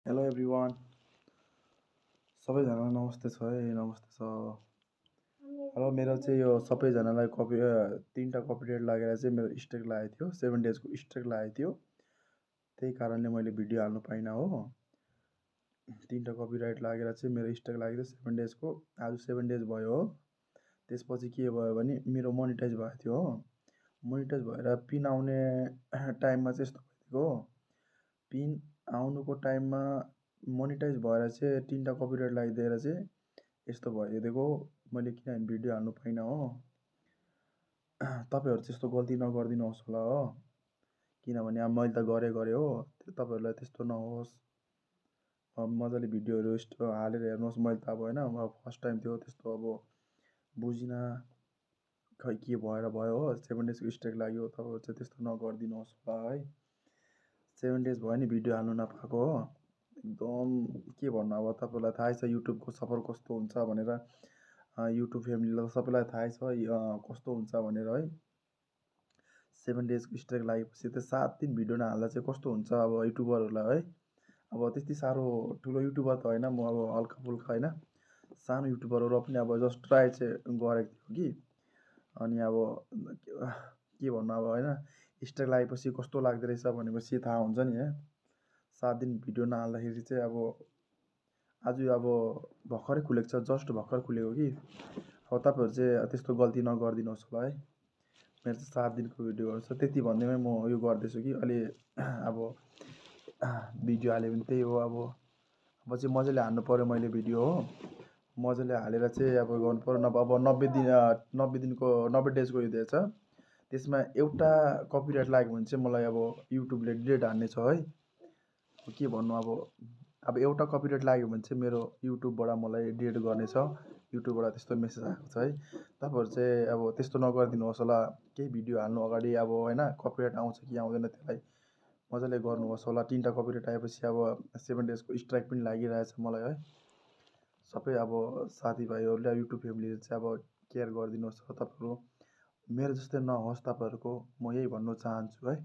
Hello everyone, सबैजनालाई नमस्ते छ है, नमस्ते छ। र मेरो चाहिँ यो सबैजनालाई तिनवटा कपिराइट लागेर चाहिँ मेरो स्ट्राइक लागेको थियो, 7 डेजको स्ट्राइक लागेको थियो। त्यही कारणले मैले भिडियो हाल्नु पाइनँ हो। तिनवटा कपिराइट लागेर चाहिँ मेरो स्ट्राइक लागेको थियो 7 डेजको। आज 7 डेज भयो हो। त्यसपछि के भयो भने मेरो मोनिटाइज भएको थियो हो। मोनिटाइज भएर पिन आउने टाइममा चाहिँ यस्तो भइदिएको हो। पिन आउनुको टाइममा मोनिटाइज भएर चाहिँ तिनवटा कपिराइट लगाइदिएर चाहिँ यस्तो भइदिएको। मैले किनभने भिडियो हाल्नु पाइनँ हो। तपाईँहरू चाहिँ यस्तो गल्ती नगरिदिनुहोस् होला हो, किनभने अब मैले त गरेँ हो, तपाईँहरूलाई त्यस्तो नहोस्। अब मजाले भिडियोहरू हालेर हेर्नुहोस्। मैले त अब होइन, अब फर्स्ट टाइम थियो, त्यस्तो अब बुझिनँ, खै के भएर भयो हो। 7 डेजको स्ट्राइक लाग्यो, तपाईँहरू चाहिँ त्यस्तो नगरिदिनुहोस् होला है। 7 डेज भयो नि भिडियो हाल्नु नपाएको हो। एकदम के भन्नु, अब तपाईँलाई थाहै छ युट्युबको सफर कस्तो हुन्छ भनेर। युट्युब फ्यामिलीलाई सबैलाई थाहै छ कस्तो हुन्छ भनेर है। 7 डेजको स्ट्राइक लागेपछि त 7 दिन भिडियो नहाल्दा चाहिँ कस्तो हुन्छ अब युट्युबरहरूलाई है। अब त्यति साह्रो ठुलो युट्युबर त होइन म, अब हल्का फुल्का होइन, सानो युट्युबरहरू पनि अब जस्ट ट्राई चाहिँ गरेको थियो कि। अनि अब के भन्नु अब होइन, स्ट्राइक लागेपछि कस्तो लाग्दो रहेछ भनेपछि थाहा हुन्छ नि है। 7 दिन भिडियो नहाल्दाखेरि चाहिँ अब आज अब भर्खरै खुलेको छ, जस्ट भर्खर खुलेको कि। अब तपाईँहरू चाहिँ त्यस्तो गल्ती नगरिदिनुहोस् होला है। मेरो चाहिँ 7 दिनको भिडियोहरू छ, त्यति भन्दैमै म यो गर्दैछु कि अलि अब भिडियो हाल्यो भने त्यही हो। अब चाहिँ मजाले हाल्नु पऱ्यो मैले भिडियो हो। मजाले हालेर चाहिँ अब गर्नु पऱ्यो। नभए अब 90 दिनको 90 डेजको यो दिएछ, त्यसमा एउटा कपिराइट लाग्यो भने चाहिँ मलाई अब युट्युबले डिलिट हान्नेछ है। के भन्नु अब एउटा कपिराइट लाग्यो भने चाहिँ मेरो युट्युबबाट मलाई डिलिट गर्नेछ। युट्युबबाट त्यस्तो मेसेज आएको छ है। तपाईँहरू चाहिँ अब त्यस्तो नगरिदिनुहोस् होला। केही भिडियो हाल्नु अगाडि अब होइन कपिराइट आउँछ कि आउँदैन त्यसलाई मजाले गर्नुहोस् होला। 3वटा कपिराइट आएपछि अब 7 डेजको स्ट्राइक पनि लागिरहेछ मलाई है। सबै अब साथीभाइहरूले युट्युब फ्यामिलीले चाहिँ अब केयर गरिदिनुहोस् होला। तपाईँहरू मेरो जस्तै नहोस् तपाईँहरूको, म यही भन्नु चाहन्छु है।